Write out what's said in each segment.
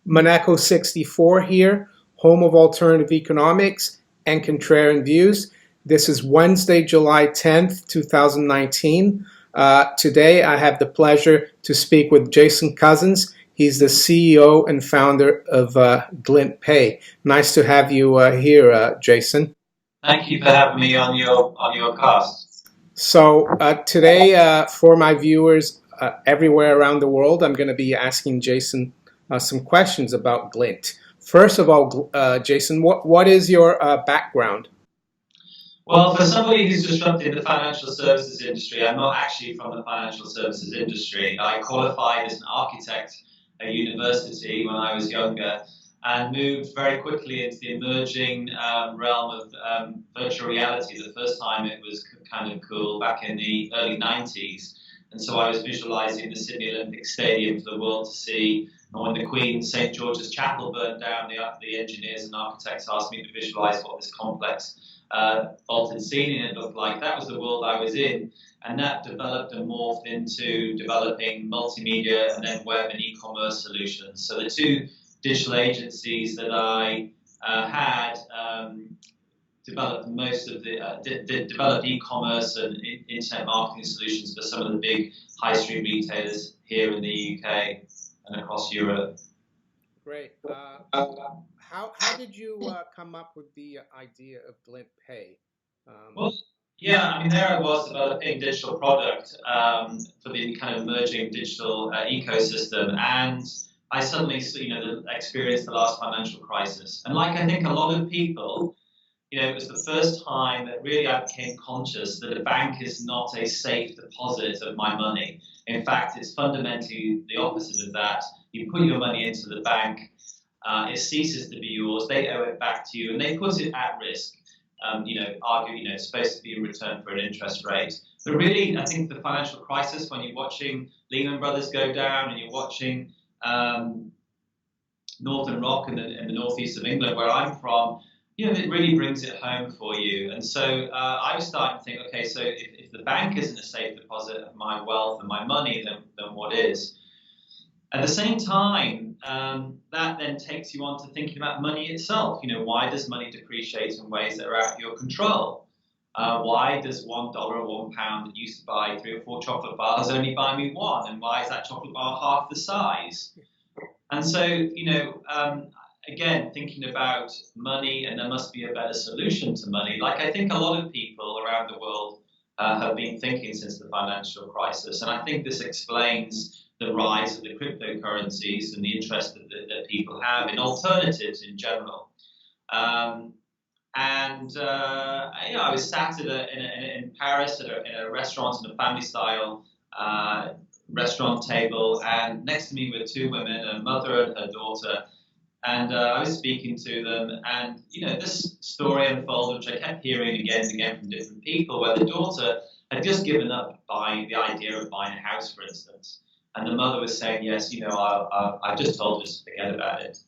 Maneco 64 here, home of alternative economics and contrarian views. This is Wednesday, July 10th, 2019. Today I have the pleasure to speak with Jason Cousins. He's the CEO and founder of Glint Pay. Nice to have you here, Jason. Thank you for having me on your cast. So today, for my viewers everywhere around the world, I'm going to be asking Jason some questions about Glint. First of all, Jason, what is your background? Well, for somebody who's disrupted the financial services industry, I'm not actually from the financial services industry. I qualified as an architect at university when I was younger and moved very quickly into the emerging realm of virtual reality. The first time it was kind of cool back in the early 90s. And so I was visualizing the Sydney Olympic Stadium for the world to see. And when the Queen St. George's Chapel burned down, the engineers and architects asked me to visualize what this complex vaulted ceiling it looked like. That was the world I was in. And that developed and morphed into developing multimedia and then web and e-commerce solutions. So the two digital agencies that I had developed most of the developed e-commerce and internet marketing solutions for some of the big high street retailers here in the UK and across Europe. Great. How did you come up with the idea of Glint Pay? Well, yeah, I mean, there I was developing digital product for the kind of emerging digital ecosystem, and I suddenly, experienced the last financial crisis. And like I think a lot of people, it was the first time that really I became conscious that a bank is not a safe deposit of my money. In fact, it's fundamentally the opposite of that. You put your money into the bank, it ceases to be yours, they owe it back to you, and they put it at risk. It's supposed to be in return for an interest rate. But really, I think the financial crisis, when you're watching Lehman Brothers go down and you're watching Northern Rock in the northeast of England, where I'm from, it really brings it home for you. And so I was starting to think, okay, so if the bank isn't a safe deposit of my wealth and my money, then what is? At the same time, that then takes you on to thinking about money itself. Why does money depreciate in ways that are out of your control? Why does $1 or £1 that used to buy 3 or 4 chocolate bars only buy me one? And why is that chocolate bar half the size? And so, again, thinking about money, and there must be a better solution to money. Like I think a lot of people around the world have been thinking since the financial crisis. And I think this explains the rise of the cryptocurrencies and the interest that people have in alternatives in general. I was sat in Paris in a restaurant, in a family-style restaurant table, and next to me were 2 women, a mother and her daughter. And I was speaking to them, and this story unfolded, which I kept hearing again and again from different people, where the daughter had just given up buying the idea of buying a house, for instance. And the mother was saying, yes, I've just told her to forget about it.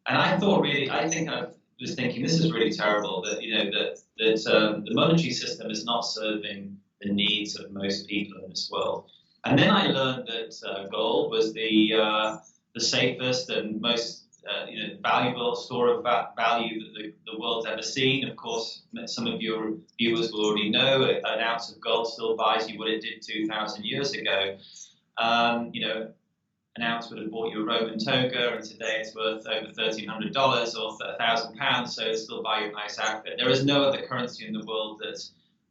And I was thinking, this is really terrible, that the monetary system is not serving the needs of most people in this world. And then I learned that gold was the safest and most valuable store of value that the world's ever seen. Of course, some of your viewers will already know an ounce of gold still buys you what it did 2,000 years ago. An ounce would have bought you a Roman toga, and today it's worth over $1,300 or £1,000, so it'll still buy you a nice outfit. There is no other currency in the world that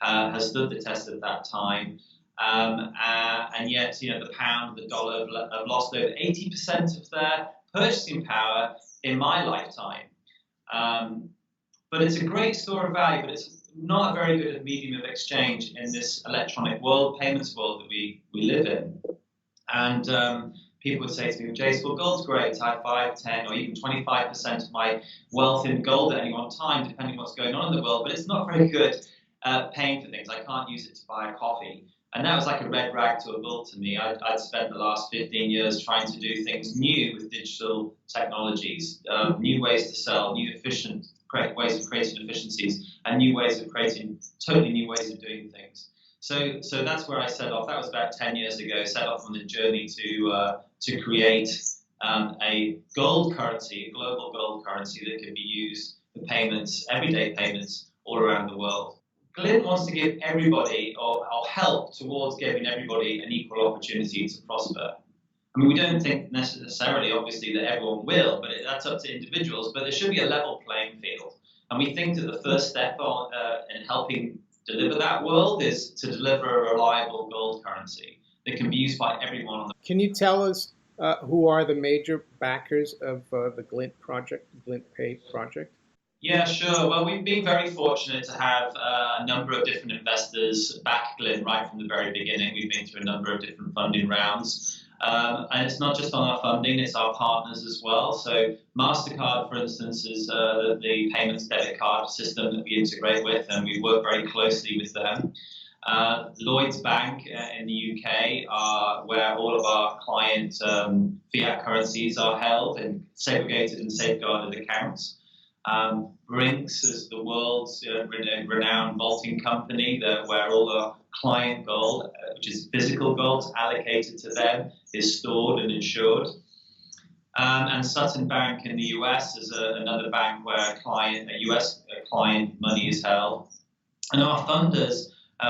has stood the test of that time. And yet, the pound, the dollar have lost over 80% of their purchasing power in my lifetime. But it's a great store of value, but it's not a very good medium of exchange in this electronic world, payments world that we live in. And people would say to me, Jace, well, gold's great. I have 5, 10, or even 25% of my wealth in gold at any one time, depending on what's going on in the world, but it's not very good paying for things. I can't use it to buy a coffee. And that was like a red rag to a bull to me. I'd spent the last 15 years trying to do things new with digital technologies, new ways to sell, new efficient ways of creating efficiencies, and new ways of creating totally new ways of doing things. So that's where I set off. That was about 10 years ago. Set off on the journey to create a gold currency, a global gold currency that can be used for payments, everyday payments all around the world. Glint wants to give everybody, or help towards giving everybody an equal opportunity to prosper. I mean, we don't think necessarily, obviously, that everyone will, but that's up to individuals. But there should be a level playing field. And we think that the first step in helping deliver that world is to deliver a reliable gold currency that can be used by everyone on the. Can you tell us who are the major backers of the Glint project, Glint Pay project? Yeah, sure. Well, we've been very fortunate to have a number of different investors back Glint right from the very beginning. We've been through a number of different funding rounds. And it's not just on our funding, it's our partners as well. So MasterCard, for instance, is the payments debit card system that we integrate with, and we work very closely with them. Lloyds Bank in the UK are where all of our client fiat currencies are held in segregated and safeguarded accounts. Brinks is the world's renowned vaulting company where all the client gold, which is physical gold allocated to them, is stored and insured. And Sutton Bank in the US is another bank where US client money is held. And our funders,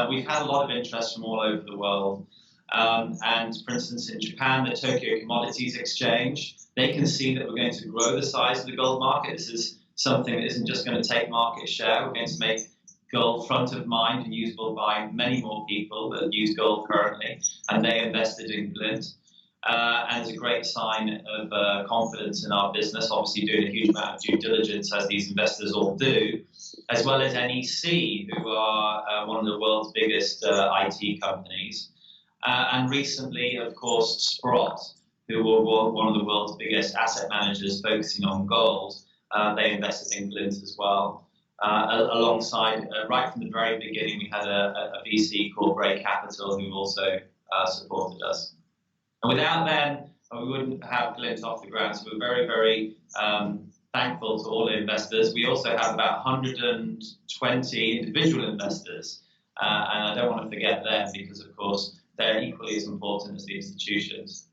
we've had a lot of interest from all over the world. And for instance, in Japan, the Tokyo Commodities Exchange, they can see that we're going to grow the size of the gold market. This is something that isn't just going to take market share. We're going to make gold front of mind and usable by many more people that use gold currently, and they invested in Glint. And it's a great sign of confidence in our business, obviously doing a huge amount of due diligence, as these investors all do, as well as NEC, who are one of the world's biggest IT companies. And recently, of course, Sprott, who were one of the world's biggest asset managers focusing on gold. They invested in Glint as well. Alongside, right from the very beginning, we had a VC called Bray Capital who also supported us. And without them, we wouldn't have Glint off the ground. So we're very, very thankful to all the investors. We also have about 120 individual investors. And I don't want to forget them because, of course, they're equally as important as the institutions.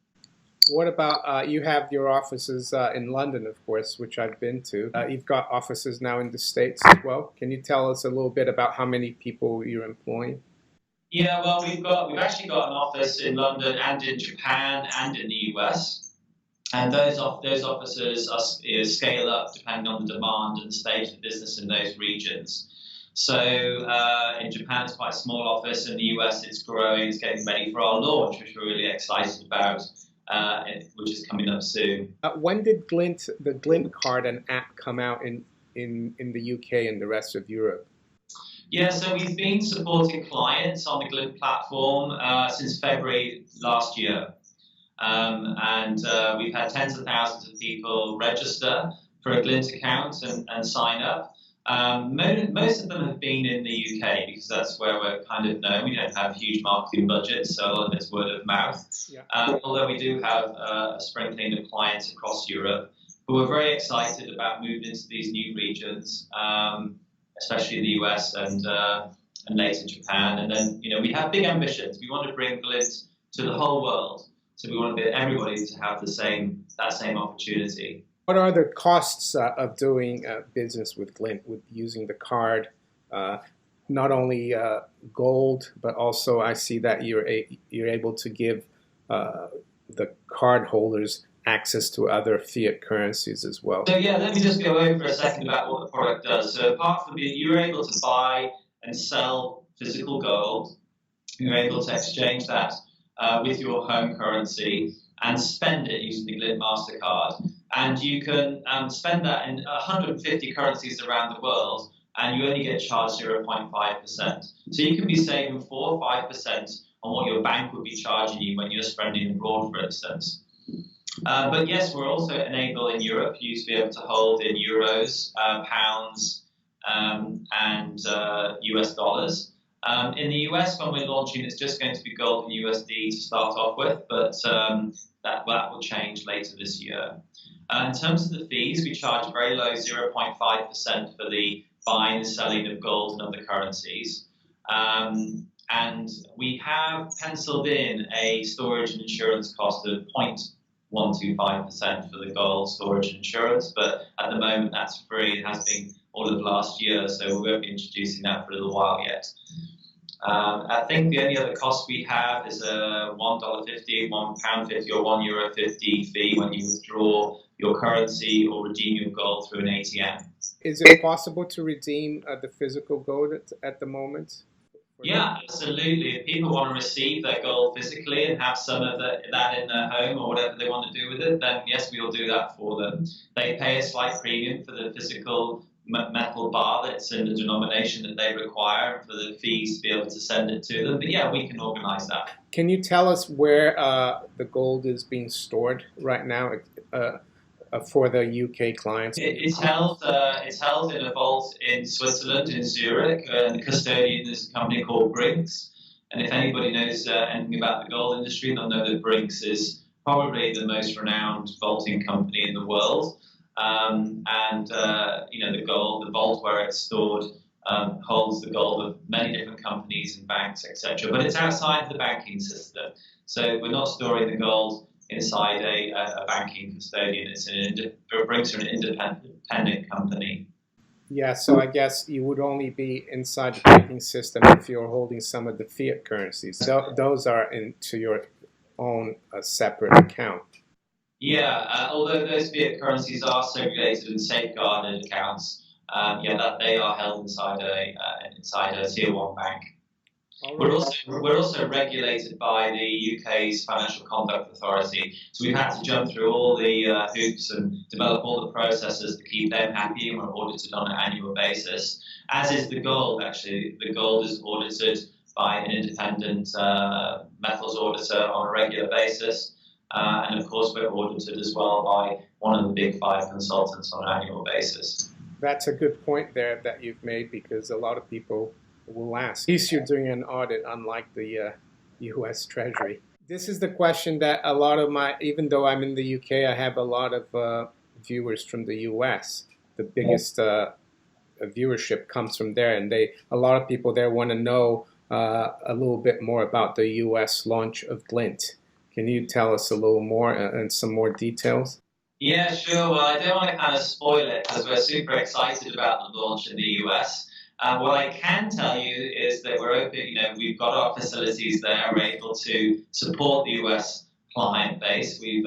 What about, you have your offices in London, of course, which I've been to. You've got offices now in the States as well. Can you tell us a little bit about how many people you're employing? Yeah, well, we've actually got an office in London and in Japan and in the US. And those offices are, scale up depending on the demand and the stage of the business in those regions. So in Japan, it's quite a small office. In the US, it's growing. It's getting ready for our launch, which we're really excited about. Which is coming up soon. When did the Glint Card and app come out in the UK and the rest of Europe? Yeah, so we've been supporting clients on the Glint platform since February last year. And we've had tens of thousands of people register for a Glint account and sign up. Most of them have been in the UK because that's where we're kind of known. We don't have huge marketing budgets, so a lot of it's word of mouth. Yeah. Although we do have a sprinkling of clients across Europe, but we're very excited about moving into these new regions, especially the US and later Japan. And then, we have big ambitions. We want to bring Glint to the whole world, so we want everybody to have that same opportunity. What are the costs of doing business with Glint, with using the card? Not only gold, but also I see that you're able to give the card holders access to other fiat currencies as well. So yeah, let me just go over a second about what the product does. So apart from you're able to buy and sell physical gold, you're able to exchange that with your home currency and spend it using the Glint MasterCard. And you can spend that in 150 currencies around the world, and you only get charged 0.5%. So you can be saving 4 or 5% on what your bank would be charging you when you're spending abroad, for instance. But yes, we're also enabled in Europe. You used to be able to hold in euros, pounds, and US dollars. In the US, when we're launching, it's just going to be gold and USD to start off with, but that will change later this year. In terms of the fees, we charge a very low 0.5% for the buying and selling of gold and other currencies. And we have penciled in a storage and insurance cost of 125% for the gold storage insurance, but at the moment that's free. It has been all of last year, so we won't be introducing that for a little while yet. I think the only other cost we have is a $1.50, £1.50 or €1.50 fee when you withdraw your currency or redeem your gold through an ATM. Is it possible to redeem the physical gold at the moment? Yeah, absolutely. If people want to receive their gold physically and have some of that in their home or whatever they want to do with it, then yes, we'll do that for them. They pay a slight premium for the physical metal bar that's in the denomination that they require for the fees to be able to send it to them. But yeah, we can organize that. Can you tell us where the gold is being stored right now for the UK clients? It's held in a vault in Switzerland, in Zurich, and the custodian is a company called Brinks. And if anybody knows anything about the gold industry, they'll know that Brinks is probably the most renowned vaulting company in the world. The vault where it's stored holds the gold of many different companies and banks, etc. But it's outside the banking system, so we're not storing the gold inside a banking custodian. Brinks are an independent company. Yeah, so I guess you would only be inside the banking system if you're holding some of the fiat currencies. So those are into your own separate account. Yeah, although those fiat currencies are segregated and safeguarded accounts, that they are held inside a tier one bank. We're also regulated by the UK's Financial Conduct Authority, so we've had to jump through all the hoops and develop all the processes to keep them happy, and we're audited on an annual basis. As is the gold, actually. The gold is audited by an independent metals auditor on a regular basis. And of course, we're audited as well by one of the big 5 consultants on an annual basis. That's a good point there that you've made, because a lot of people will ask. At least you're doing an audit, unlike the U.S. Treasury. This is the question that a lot of even though I'm in the UK, I have a lot of viewers from the U.S. The biggest viewership comes from there, and a lot of people there want to know a little bit more about the U.S. launch of Glint. Can you tell us a little more and some more details? Yeah, sure. Well, I don't want to kind of spoil it because we're super excited about the launch in the US. What I can tell you is that we're open. We've got our facilities there. We're able to support the US client base. We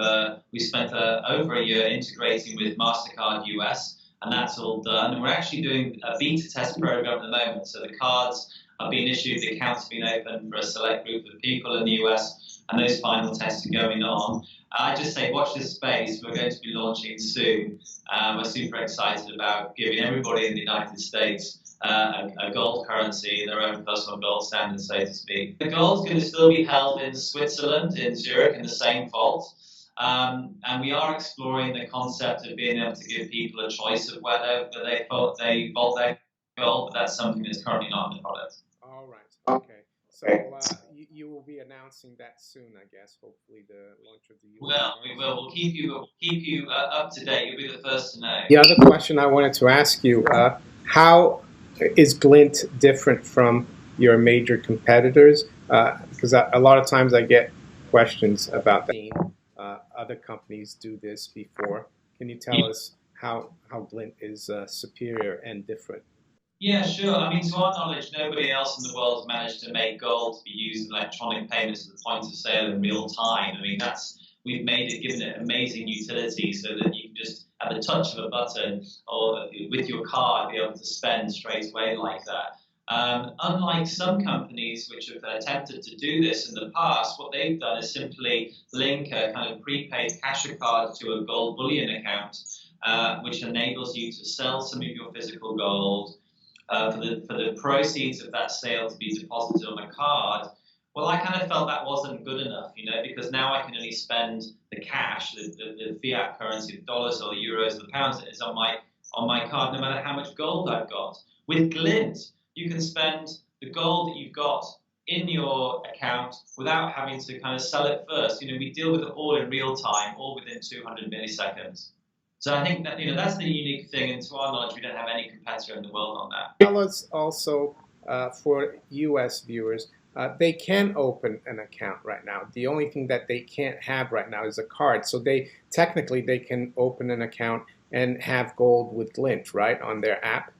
spent over a year integrating with Mastercard US, and that's all done. And we're actually doing a beta test program at the moment. So the cards are being issued, the accounts have been opened for a select group of people in the US, and those final tests are going on. I just say watch this space. We're going to be launching soon. We're super excited about giving everybody in the United States a gold currency, their own personal gold standard, so to speak. The gold's going to still be held in Switzerland, in Zurich, in the same vault. And we are exploring the concept of being able to give people a choice of whether they vault their gold, but that's something that's currently not in the product. All right. Okay. So you will be announcing that soon, I guess. Hopefully, the launch of the US. Well, we will. We'll keep you up to date. You'll be the first to know. The other question I wanted to ask you: how is Glint different from your major competitors? Because a lot of times I get questions about that. Other companies do this before. Can you tell us how Glint is superior and different? Yeah, sure. I mean, to our knowledge, nobody else in the world has managed to make gold to be used in electronic payments at the point of sale in real time. I mean, we've given it amazing utility so that you can just at the touch of a button or with your card be able to spend straight away like that. Unlike some companies which have attempted to do this in the past, what they've done is simply link a kind of prepaid cash card to a gold bullion account, which enables you to sell some of your physical gold. For the proceeds of that sale to be deposited on a card. Well, I kind of felt that wasn't good enough, because now I can only spend the cash, the fiat currency, the dollars or the euros or the pounds that is on my card, no matter how much gold I've got. With Glint, you can spend the gold that you've got in your account without having to kind of sell it first. We deal with it all in real time, all within 200 milliseconds. So I think that that's the unique thing, and to our knowledge, we don't have any competitor in the world on that. Tell us also, for U.S. viewers, they can open an account right now. The only thing that they can't have right now is a card. So they technically they can open an account and have gold with Glint, right, on their app.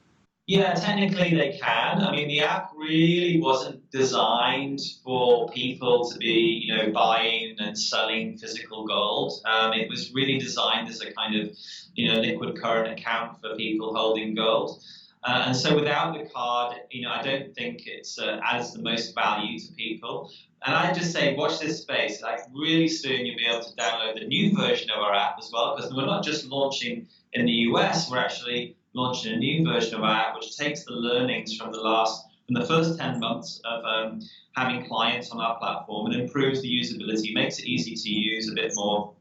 Yeah, technically they can. I mean, the app really wasn't designed for people to be, buying and selling physical gold. It was really designed as a kind of, liquid current account for people holding gold. And so without the card, I don't think it's adds the most value to people. And I just say, watch this space. Like really soon, you'll be able to download the new version of our app as well, because we're not just launching in the US. We're actually launching a new version of our app, which takes the learnings from the first 10 months of having clients on our platform and improves the usability, makes it easy to use a bit more.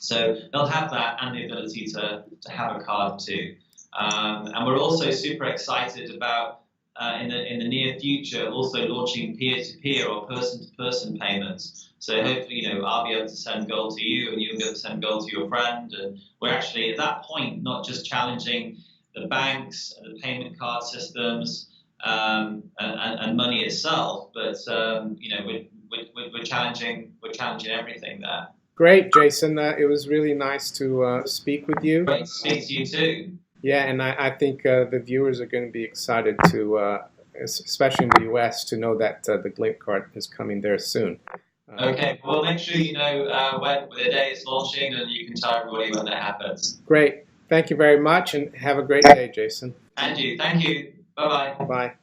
So they'll have that and the ability to have a card too. And we're also super excited about in the near future also launching peer-to-peer or person-to-person payments. So hopefully, I'll be able to send gold to you and you'll be able to send gold to your friend. And we're actually at that point not just challenging the banks and the payment card systems and money itself, but we're challenging everything there. Great, Jason. It was really nice to speak with you. Great to speak to you too. Yeah, and I think the viewers are going to be excited to, especially in the US, to know that the Glint card is coming there soon. Okay, well, make sure you know when the day it's launching, and you can tell everybody when that happens. Great. Thank you very much, and have a great day, Jason. And you. Thank you. Bye-bye. Bye.